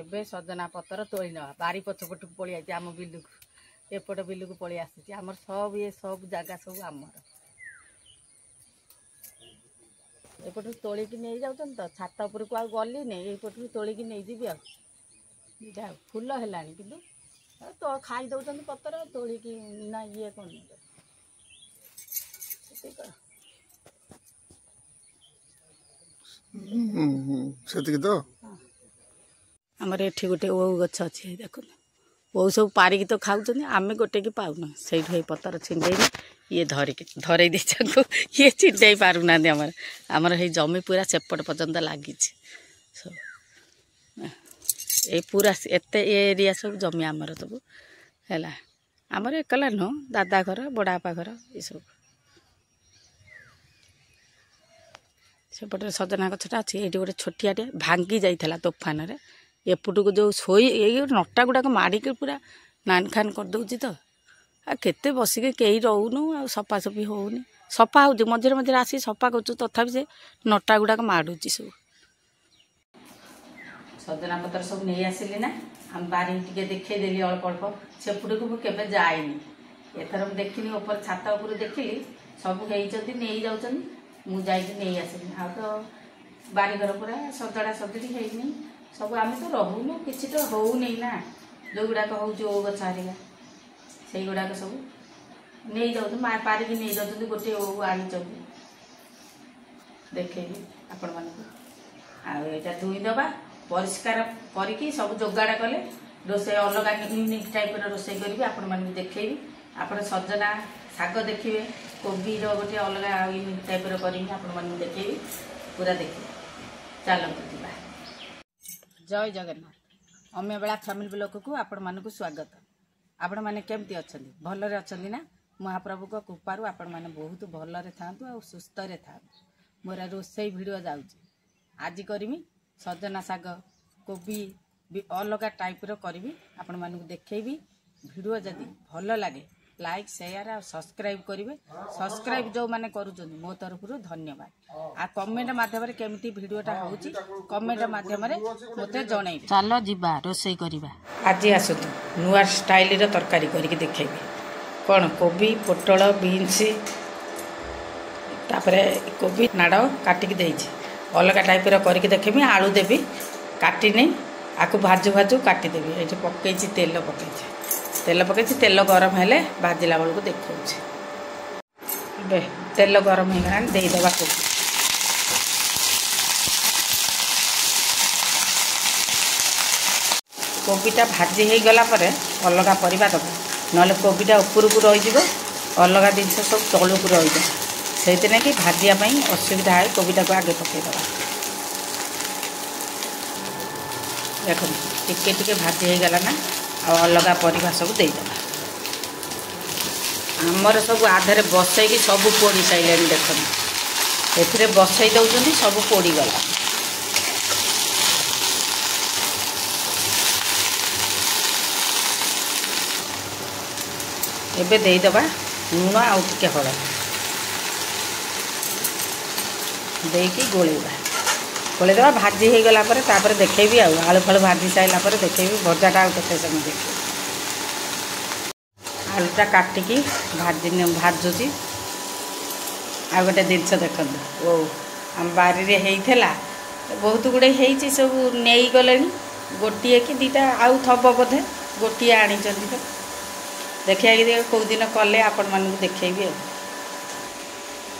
ଏବେ ସଜନା ପତ୍ର ତୋଳି ନେବା ବାରି ପଛପଟକୁ ପଳେଇ ଆସିଛି ଆମ ବିଲକୁ ଏପଟ ବିଲକୁ ପଳେଇ ଆସିଛି ଆମର ସବୁ ଏ ସବୁ ଜାଗା ସବୁ ଆମର ଏପଟରୁ ତୋଳିକି ନେଇଯାଉଛନ୍ତି ତ ଛାତ ଉପରକୁ ଆଉ ଗଲିନି ଏଇପଟରୁ ତୋଳିକି ନେଇଯିବି ଆଉ ଏଇଟା ଫୁଲ ହେଲାଣି କିନ୍ତୁ ତ ଖାଇ ଦେଉଛନ୍ତି ପତ୍ର ତୋଳିକି ନା ଇଏ କ'ଣ ସେତିକି ତ ଆମର ଏଠି ଗୋଟେ ଓଉ ଗଛ ଅଛି ଦେଖୁନ ଓଉ ସବୁ ପାରିକି ତ ଖାଉଛନ୍ତି ଆମେ ଗୋଟେକି ପାଉନୁ ସେଇଠୁ ଏଇ ପତ୍ର ଛିଣ୍ଡେଇନି ଇଏ ଧରେଇ ଦେଇଛନ୍ତି ଇଏ ଛିଣ୍ଡେଇ ପାରୁନାହାନ୍ତି ଆମର ହେଇ ଜମି ପୁରା ସେପଟ ପର୍ଯ୍ୟନ୍ତ ଲାଗିଛି ସବୁ ଏଇ ପୁରା ଏତେ ଏରିଆ ସବୁ ଜମି ଆମର ସବୁ ହେଲା ଆମର ଏକଲା ନୁହଁ ଦାଦା ଘର ବଡ଼ବାପା ଘର ଏସବୁ ସେପଟରେ ସଜନା ଗଛଟା ଅଛି ଏଇଠି ଗୋଟେ ଛୋଟିଆଟେ ଭାଙ୍ଗି ଯାଇଥିଲା ତୋଫାନରେ ଏପଟକୁ ଯେଉଁ ଏଇ ନଟା ଗୁଡ଼ାକ ମାଡ଼ିକି ପୁରା ନାନ୍ ଖାନ୍ କରିଦେଉଛି ତ ଆଉ କେତେ ବସିକି କେହି ରହୁନୁ ଆଉ ସଫାସଫି ହେଉନି ସଫା ହେଉଛି ମଝିରେ ମଝିରେ ଆସିକି ସଫା କରୁଛୁ ତଥାପି ସେ ନଟା ଗୁଡ଼ାକ ମାଡ଼ୁଛି ସବୁ ସଜନା ପତ୍ର ସବୁ ନେଇ ଆସିଲି ନା ଆମ ବାରି ଟିକେ ଦେଖେଇଦେଲି ଅଳ୍ପ ଅଳ୍ପ ସେପଟକୁ ମୁଁ କେବେ ଯାଇନି ଏଥର ମୁଁ ଦେଖିଲି ଉପରେ ଛାତ ଉପରୁ ଦେଖିଲି ସବୁ ହେଇଛନ୍ତି ନେଇଯାଉଛନ୍ତି ମୁଁ ଯାଇକି ନେଇ ଆସିଲି ଆଉ ତ ବାରିଘର ପୁରା ସଜଡ଼ା ସଜଡ଼ି ହେଇନି ସବୁ ଆମେ ତ ରହୁନୁ କିଛି ତ ହେଉନି ନା ଯେଉଁଗୁଡ଼ାକ ହେଉଛି ଓଉ ଗଛ ହାରିକା ସେଇଗୁଡ଼ାକ ସବୁ ନେଇଯାଉଛନ୍ତି ମା ପାରିକି ନେଇଯାଉଛନ୍ତି ଗୋଟିଏ ଓଉ ଆଣିଛନ୍ତି ଦେଖେଇବି ଆପଣମାନଙ୍କୁ ଆଉ ଏଇଟା ଧୋଇଦେବା ପରିଷ୍କାର କରିକି ସବୁ ଯୋଗାଡ଼ କଲେ ରୋଷେଇ ଅଲଗା ୟୁନିକ୍ ଟାଇପ୍ର ରୋଷେଇ କରିବି ଆପଣମାନଙ୍କୁ ଦେଖେଇବି ଆପଣ ସଜନା ଶାଗ ଦେଖିବେ କୋବିର ଗୋଟେ ଅଲଗା ୟୁନିକ୍ ଟାଇପ୍ର କରିକି ଆପଣମାନଙ୍କୁ ଦେଖେଇବି ପୁରା ଦେଖିବେ ଚାଲନ୍ତୁ ଯିବା ଜୟ ଜଗନ୍ନାଥ ଅମ୍ୟବେଳା ଫ୍ୟାମିଲି ବ୍ଲଗକୁ ଆପଣମାନଙ୍କୁ ସ୍ୱାଗତ ଆପଣମାନେ କେମିତି ଅଛନ୍ତି ଭଲରେ ଅଛନ୍ତି ନା ମହାପ୍ରଭୁଙ୍କ କୃପାରୁ ଆପଣମାନେ ବହୁତ ଭଲରେ ଥାଆନ୍ତୁ ଆଉ ସୁସ୍ଥରେ ଥାଆନ୍ତୁ ମୋର ରୋଷେଇ ଭିଡ଼ିଓ ଯାଉଛି ଆଜି କରିମି ସଜନା ଶାଗ କୋବି ଅଲଗା ଟାଇପ୍ର କରିବି ଆପଣମାନଙ୍କୁ ଦେଖେଇବି ଭିଡ଼ିଓ ଯଦି ଭଲ ଲାଗେ ଲାଇକ୍ ସେୟାର ଆଉ ସବସ୍କ୍ରାଇବ୍ କରିବେ ସବସ୍କ୍ରାଇବ୍ ଯେଉଁମାନେ କରୁଛନ୍ତି ମୋ ତରଫରୁ ଧନ୍ୟବାଦ ଆଉ କମେଣ୍ଟ ମାଧ୍ୟମରେ କେମିତି ଭିଡ଼ିଓଟା ହେଉଛି କମେଣ୍ଟ ମାଧ୍ୟମରେ ମୋତେ ଜଣେଇବେ ଚାଲ ଯିବା ରୋଷେଇ କରିବା ଆଜି ଆସନ୍ତୁ ନୂଆ ଷ୍ଟାଇଲର ତରକାରୀ କରିକି ଦେଖେଇବି କ'ଣ କୋବି ପୋଟଳ ବିନ୍ସ ତାପରେ କୋବି ନାଡ଼ କାଟିକି ଦେଇଛି ଅଲଗା ଟାଇପ୍ର କରିକି ଦେଖେଇବି ଆଳୁ ଦେବି କାଟିନି ଆକୁ ଭାଜୁ ଭାଜୁ କାଟିଦେବି ଏଇଠି ପକେଇଛି ତେଲ ପକେଇଛି ତେଲ ଗରମ ହେଲେ ଭାଜିଲା ବେଳକୁ ଦେଖାଉଛି ଏବେ ତେଲ ଗରମ ହେଇଗଲାଣି ଦେଇଦେବା କୋବି କୋବିଟା ଭାଜି ହେଇଗଲା ପରେ ଅଲଗା ପରିବା ଦେବ ନହେଲେ କୋବିଟା ଉପରକୁ ରହିଯିବ ଅଲଗା ଜିନିଷ ସବୁ ତଳକୁ ରହିଯିବ ସେଇଥିପାଇଁ କି ଭାଜିବା ପାଇଁ ଅସୁବିଧା ହୁଏ କୋବିଟାକୁ ଆଗେ ପକାଇଦେବା ଦେଖନ୍ତୁ ଟିକେ ଟିକେ ଭାଜି ହେଇଗଲା ନା ଆଉ ଅଲଗା ପରିବା ସବୁ ଦେଇଦେବା ଆମର ସବୁ ଆଧରେ ବସେଇକି ସବୁ ପୋଡ଼ି ସାରିଲେଣି ଦେଖନ୍ତୁ ଏଥିରେ ବସେଇ ଦେଉଛନ୍ତି ସବୁ ପୋଡ଼ିଗଲା ଏବେ ଦେଇଦେବା ଲୁଣ ଆଉ ଟିକେ ହଳଦୀ ଦେଇକି ଗୋଳେଇଦେବା ଭାଜି ହେଇଗଲା ପରେ ତାପରେ ଦେଖେଇବି ଆଉ ଆଳୁ ଫାଳୁ ଭାଜି ସାରିଲା ପରେ ଦେଖେଇବି ଭଜାଟା ଆଉ କେତେ ସମୟ ଦେଖିବି ଆଳୁଟା କାଟିକି ଭାଜୁଛି ଆଉ ଗୋଟେ ଜିନିଷ ଦେଖନ୍ତୁ ଓ ଆମ ବାରିରେ ହେଇଥିଲା ବହୁତ ଗୁଡ଼ିଏ ହେଇଛି ସବୁ ନେଇଗଲେଣି ଗୋଟିଏ କି ଦୁଇଟା ଆଉ ଥବ ବୋଧେ ଗୋଟିଏ ଆଣିଛନ୍ତି ତ ଦେଖିବାକୁ କେଉଁଦିନ କଲେ ଆପଣମାନଙ୍କୁ ଦେଖେଇବି ଆଉ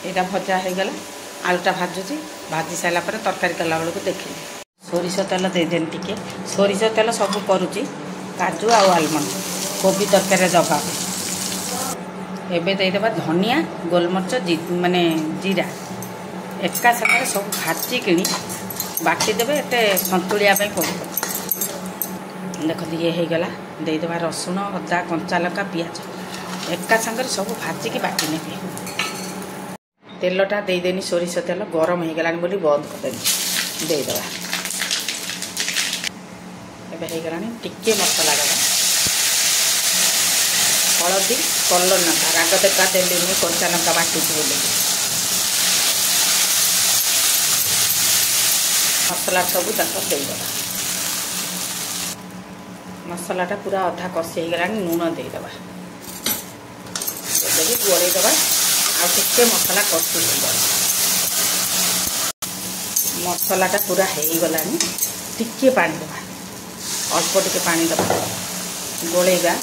ଏଇଟା ଭଜା ହେଇଗଲା ଆଳୁଟା ଭାଜୁଛି ଭାଜି ସାରିଲା ପରେ ତରକାରୀ କଲା ବେଳକୁ ଦେଖେଇବି ସୋରିଷ ତେଲ ଦେଇଦେନି ଟିକେ ସୋରିଷ ତେଲ ସବୁ କରୁଛି କାଜୁ ଆଉ ଆଲମଣ୍ଡ କୋବି ତରକାରୀରେ ଦେବା ଏବେ ଦେଇଦେବା ଧନିଆ ଗୋଲମରିଚ ମାନେ ଜିରା ଏକା ସାଙ୍ଗରେ ସବୁ ଭାଜିକିଣି ବାଟିଦେବେ ଏତେ ସନ୍ତୁଳିବା ପାଇଁ ପଡ଼ିବ ଦେଖନ୍ତୁ ଇଏ ହେଇଗଲା ଦେଇଦେବା ରସୁଣ ଅଦା କଞ୍ଚା ଲଙ୍କା ପିଆଜ ଏକା ସାଙ୍ଗରେ ସବୁ ଭାଜିକି ବାଟି ନେବି ତେଲଟା ଦେଇଦେନି ସୋରିଷ ତେଲ ଗରମ ହେଇଗଲାଣି ବୋଲି ବନ୍ଦ କରିଦେନି ଦେଇଦେବା ଏବେ ହେଇଗଲାଣି ଟିକେ ମସଲା ଦେବା ହଳଦୀ କଲର ଲଙ୍କା ରାଗ ତେକା ଦେଲିନି କଞ୍ଚା ଲଙ୍କା ବାଟିଛି ବୋଲି ମସଲା ସବୁ ତାକୁ ଦେଇଦେବା मसलाटा पूरा अधा कषि हो गला लुण देदेबा गोलैदेबा आटे मसला कषि मसलाटा पूरा हो गला टिके पानी देवा अल्प टिके पानी देवा गोलैबा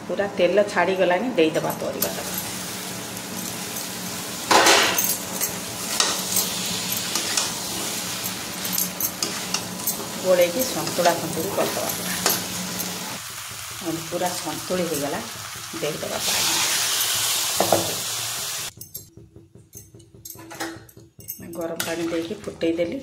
पूरा तेल छाड़ी गला देदेबा परिवा गोले संतुला संतुली करदे पूरा संतुली हो गला देदेबा पानी गरम पानी देकी फुटई देली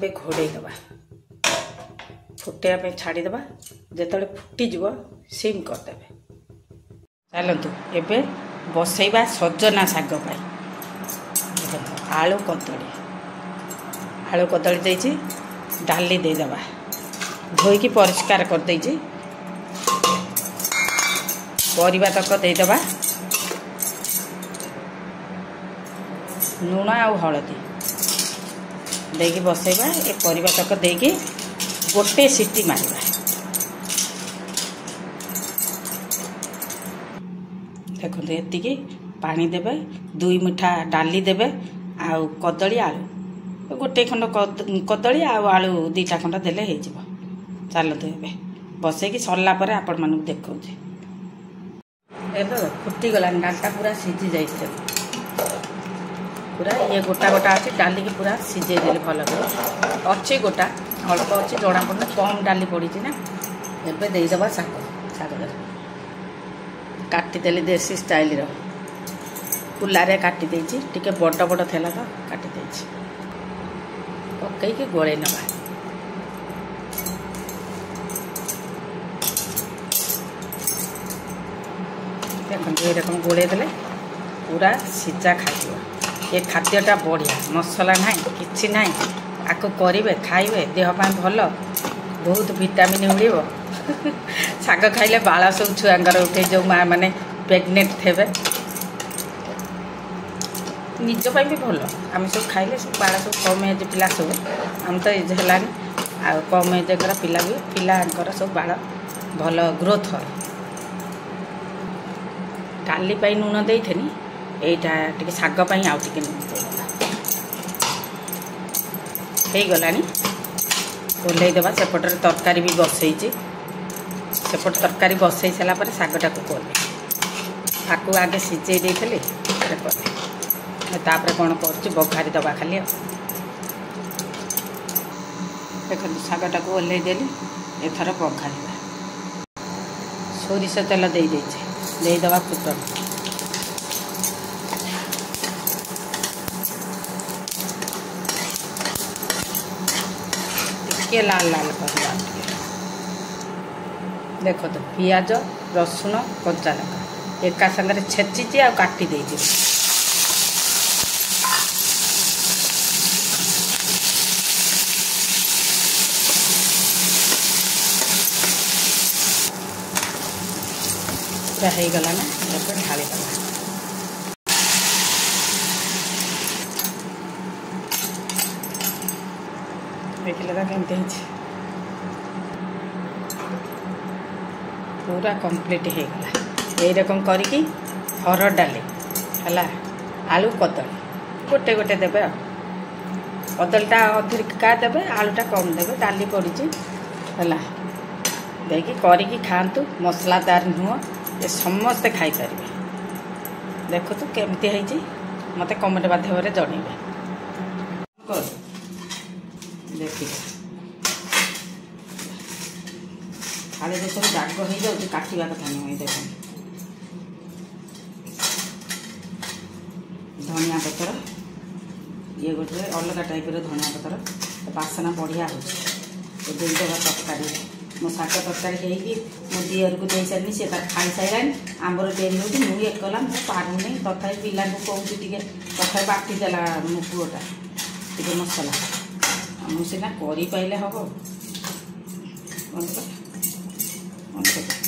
ए घोड़े दबा फुटाइबा छाड़ीदेबा जिते फुटीज सिम करदे चलतु एबे बसैबा सजना शाग आलू कदली देछि डाली देदेबा धोईकी परिष्कार कर देछि परिबा तक देदेबा लुण आ हलदी देकी बसैबा ए परिबा तक देकी गोटे सीटी मारिबा देखो ये पानी देवे 2 मुठा डाली देवे आउ कदली आलू गोटे खंड कदली आलू 2टा खंड देले हो चलते ए बसैकी सरला आपण मानक देखा फुटी गला डालटा पूरा सीझी जाइए पूरा ये गोटा गोटा अच्छी डाली की पूरा सीझे देली भल अच्छी गोटा अल्प अच्छी जना पड़ना कम डाली पड़ी ना एबे देदेबा शाग शाग काटिदेली देसी स्टाइल कुलारे काटी टिके बड़ बड़ थेला तो काटी पकईकी गोले नवा देखते ये रकम गोले देले पूरा सीजा खाइब ये खाद्यटा बढ़िया मसला ना कि ना आपको करेंगे खाइबे देहपाई भल बहुत विटामिन मिल शाग खाइले बाल सब छुआंर उठे जो माँ मैंने प्रेग्नेंट थे निजपाई भी भल आम सब खाइले सब बाल सब कम एज पिला सब आम तो एज है आ कम एज पिला भी पिलांकर सब बाल भल ग्रोथ है डाली पाई लुण देनी यहीटा टे शागपाई आउ टे लुण हो गला ओल्लैदेबा सेपटर तरकारी भी बसई सेपट तरकारी बसई सारापर शागटा को कले आपको आगे सीझे देते तापर कौन कर बघारी दबा खाली देखो शागटा को ओल्लै देली एथर बघार सोरिष तेल देदेबा फुटन टिके लाल लाल करवा देख तो पियाज रसुण कंचा लंका एका संगे छेची आ काटी देछि पूरा हो गला ना ढाली देवा देखिले केमती पूरा कंप्लीट हो गला यही रकम करके हरड़ डाली है आलू कदली गोटे गोटे देवे कदलीटा अधिका देवे आलूटा कम देवे डाली पड़ी है देखिए करके खातु मसलादार नुह ये समस्ते खाईपर देखु तो केमती है मत कमेंट माध्यम जनइबे देखिए खाली जो सब दाग हो जाए काटा कथा नुह देख धनिया पतर ये गोटे अलग टाइप धनिया पतर बासना बढ़िया हो देदेबा तरकारी मो शाग तरकारी होगी मो दियर को दे सारी सी खाई सारा आंबर डेरी हो मुझे एकला मुझे पारूनी तथा पिला कहूँ तथा बाटिदेला मो पुआटा टे मसला मुझे पाइले हम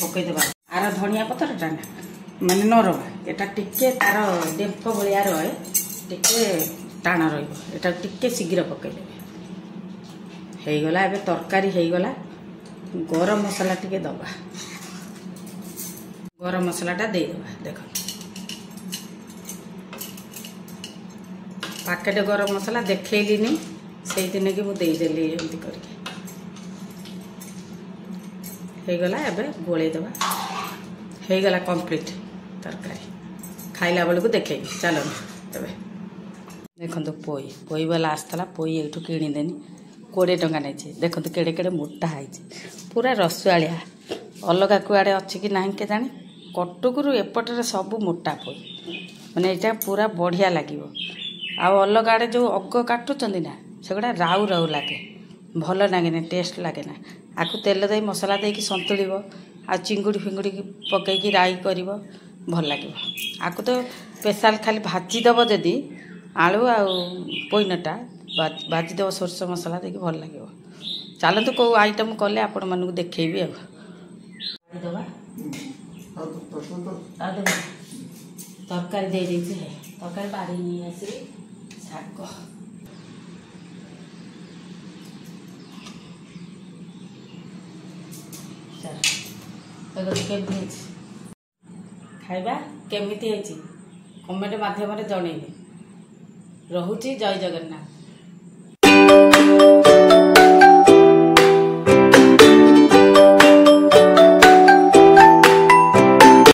पकईदेवा आर धनिया पतरटा ना माने नरम एटा टिके तार डेम्फ भलिया रहे टिके टाण रहा टिके शीघ्र पकईदे हो गला एबे तरकारी हो गला गरम मसला टिके दबा गरम मसलाटा देदेबा देख पैकेट गरम मसला देखली से दिन की मुदेदेली एमती करके हो गला एबे गोलेदेबा हो गला कंप्लीट तरकारी खाइला बेलू देखे चलो एबे देखो पोई पोई वाला आसला पोई एठू किदेनी 20 टंका नहीं देखो केड़े केड़े मोटा है पूरा रसुआलिया अलग कुआड़े अच्छी कि ना के जानी कटुकरू एपटे सब मोटा पोई मैंने यहाँ पूरा बढ़िया लगे आउ अलग आड़े जो अग काटुंट ना सेगुड़ा राउ राउ लगे भल लगे टेस्ट लगे ना आपको तेल दे मसला दे सतुड़ आ चिंगुड़ी फिंगुड़ी पकईकी राई कर भल लगे आपको तो स्पेशल खाली भाजीदेव जदि आलू आ पोइनटा भाजीदेव सोरष मसला दे भल लगे चलते कौ आइटम कले आपण मानक देखी तरकारी दे तरकारी बाड़ी नहीं आस शाग खाइबा केमिति कमेंट माध्यम जन रोची जय जगन्नाथ।